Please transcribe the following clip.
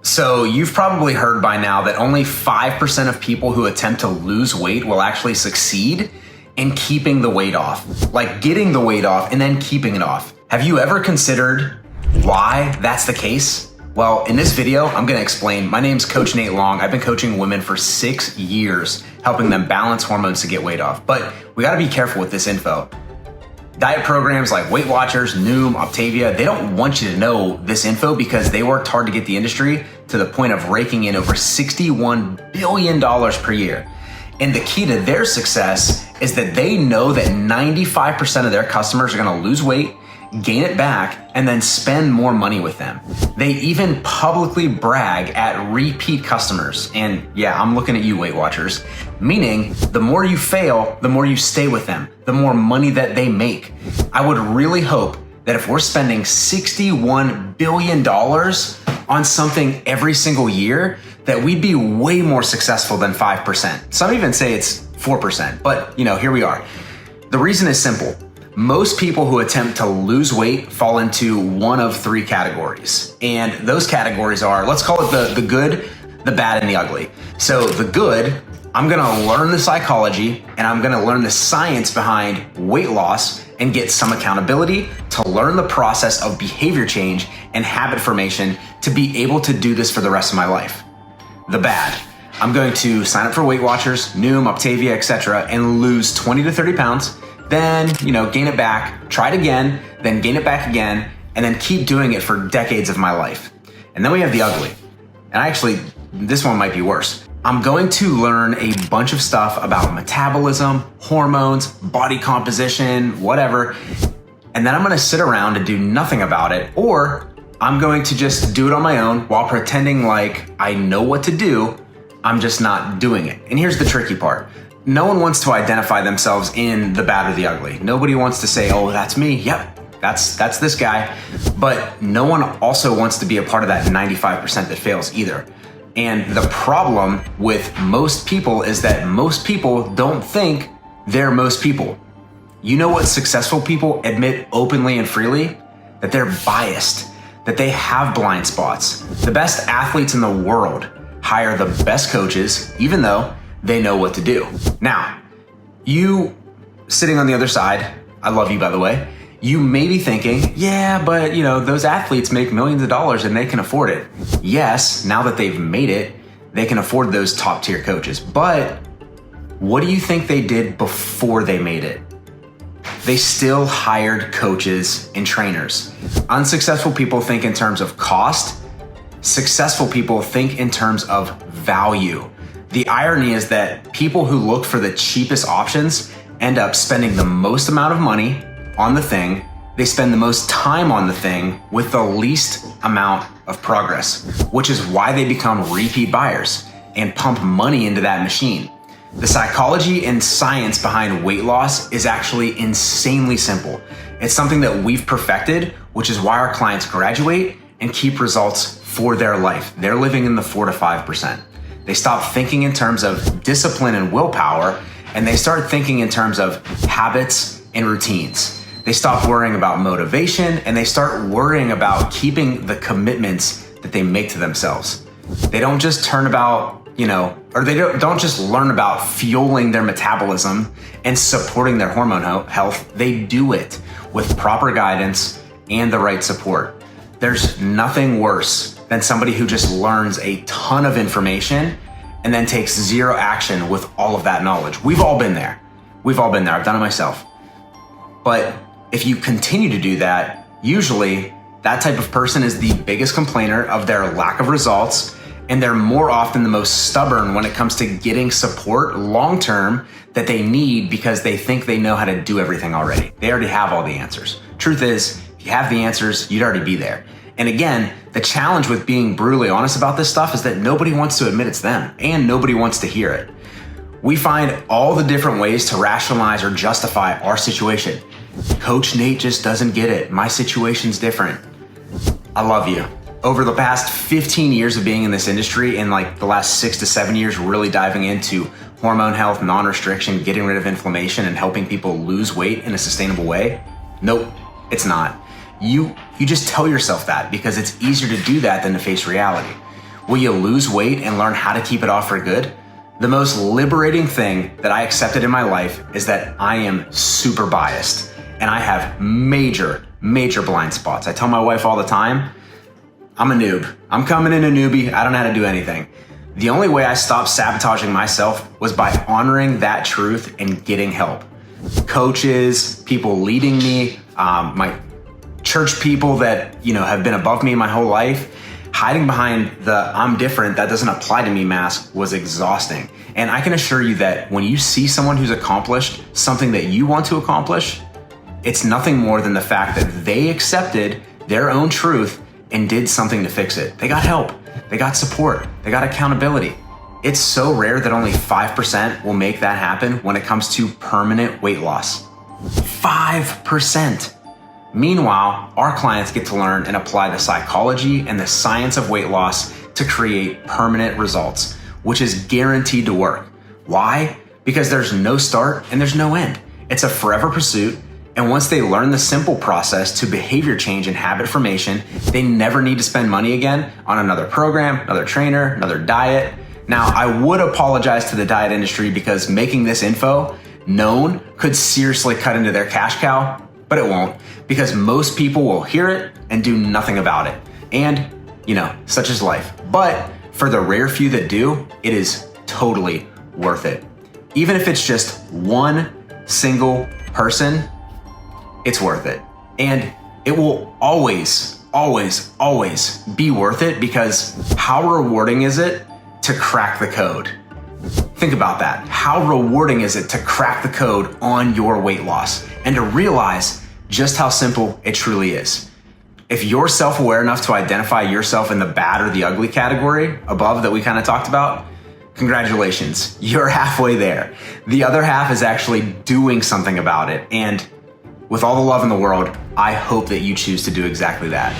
So you've probably heard by now that only 5% of people who attempt to lose weight will actually succeed in keeping the weight off, like getting the weight off and then keeping it off. Have you ever considered why that's the case? Well, in this video, I'm gonna explain. My name's Coach Nate Long. I've been coaching women for 6 years, helping them balance hormones to get weight off. But we gotta be careful with this info. Diet programs like Weight Watchers, Noom, Optavia, they don't want you to know this info because they worked hard to get the industry to the point of raking in over $61 billion per year. And the key to their success is that they know that 95% of their customers are gonna lose weight, gain it back, and then spend more money with them. They even publicly brag at repeat customers. And yeah, I'm looking at you, Weight Watchers. Meaning, the more you fail, the more you stay with them, the more money that they make. I would really hope that if we're spending $61 billion on something every single year, that we'd be way more successful than 5%. Some even say it's 4%, but here we are. The reason is simple. Most people who attempt to lose weight fall into one of 3 categories. And those categories are, let's call it the good, the bad, and the ugly. So the good, I'm gonna learn the psychology and I'm gonna learn the science behind weight loss and get some accountability to learn the process of behavior change and habit formation to be able to do this for the rest of my life. The bad, I'm going to sign up for Weight Watchers, Noom, Optavia, etc., and lose 20 to 30 pounds. Then, gain it back, try it again, then gain it back again, and then keep doing it for decades of my life. And then we have the ugly. And this one might be worse. I'm going to learn a bunch of stuff about metabolism, hormones, body composition, whatever, and then I'm gonna sit around and do nothing about it, or I'm going to just do it on my own while pretending like I know what to do, I'm just not doing it. And here's the tricky part. No one wants to identify themselves in the bad or the ugly. Nobody wants to say, oh, that's me. Yep, that's this guy. But no one also wants to be a part of that 95% that fails either. And the problem with most people is that most people don't think they're most people. You know what successful people admit openly and freely? That they're biased, that they have blind spots. The best athletes in the world hire the best coaches, even though they know what to do. Now, you sitting on the other side, I love you by the way, you may be thinking, yeah, but those athletes make millions of dollars and they can afford it. Yes, now that they've made it, they can afford those top tier coaches. But what do you think they did before they made it? They still hired coaches and trainers. Unsuccessful people think in terms of cost. Successful people think in terms of value. The irony is that people who look for the cheapest options end up spending the most amount of money on the thing. They spend the most time on the thing with the least amount of progress, which is why they become repeat buyers and pump money into that machine. The psychology and science behind weight loss is actually insanely simple. It's something that we've perfected, which is why our clients graduate and keep results for their life. They're living in the 4 to 5%. They stop thinking in terms of discipline and willpower, and they start thinking in terms of habits and routines. They stop worrying about motivation, and they start worrying about keeping the commitments that they make to themselves. They don't just don't just learn about fueling their metabolism and supporting their hormone health. They do it with proper guidance and the right support. There's nothing worse than somebody who just learns a ton of information and then takes zero action with all of that knowledge. We've all been there. I've done it myself. But if you continue to do that, usually that type of person is the biggest complainer of their lack of results, and they're more often the most stubborn when it comes to getting support long-term that they need because they think they know how to do everything already. They already have all the answers. Truth is, if you have the answers, you'd already be there. And again, the challenge with being brutally honest about this stuff is that nobody wants to admit it's them and nobody wants to hear it. We find all the different ways to rationalize or justify our situation. Coach Nate just doesn't get it. My situation's different. I love you. Over the past 15 years of being in this industry and the last 6 to 7 years really diving into hormone health, non-restriction, getting rid of inflammation, and helping people lose weight in a sustainable way, nope, it's not. You just tell yourself that because it's easier to do that than to face reality. Will you lose weight and learn how to keep it off for good? The most liberating thing that I accepted in my life is that I am super biased and I have major blind spots. I tell my wife all the time, I'm a noob. I'm coming in a newbie. I don't know how to do anything. The only way I stopped sabotaging myself was by honoring that truth and getting help. Coaches, people leading me, my church people that, have been above me my whole life, hiding behind the I'm different, that doesn't apply to me mask was exhausting. And I can assure you that when you see someone who's accomplished something that you want to accomplish, it's nothing more than the fact that they accepted their own truth and did something to fix it. They got help, they got support, they got accountability. It's so rare that only 5% will make that happen when it comes to permanent weight loss. 5%. Meanwhile, our clients get to learn and apply the psychology and the science of weight loss to create permanent results, which is guaranteed to work. Why? Because there's no start and there's no end. It's a forever pursuit. And once they learn the simple process to behavior change and habit formation, they never need to spend money again on another program, another trainer, another diet. Now, I would apologize to the diet industry because making this info known could seriously cut into their cash cow, but it won't, because most people will hear it and do nothing about it. And, such is life. But for the rare few that do, it is totally worth it. Even if it's just one single person, it's worth it. And it will always be worth it, because how rewarding is it to crack the code? Think about that. How rewarding is it to crack the code on your weight loss and to realize just how simple it truly is? If you're self-aware enough to identify yourself in the bad or the ugly category above that we kind of talked about, congratulations, you're halfway there. The other half is actually doing something about it. And with all the love in the world, I hope that you choose to do exactly that.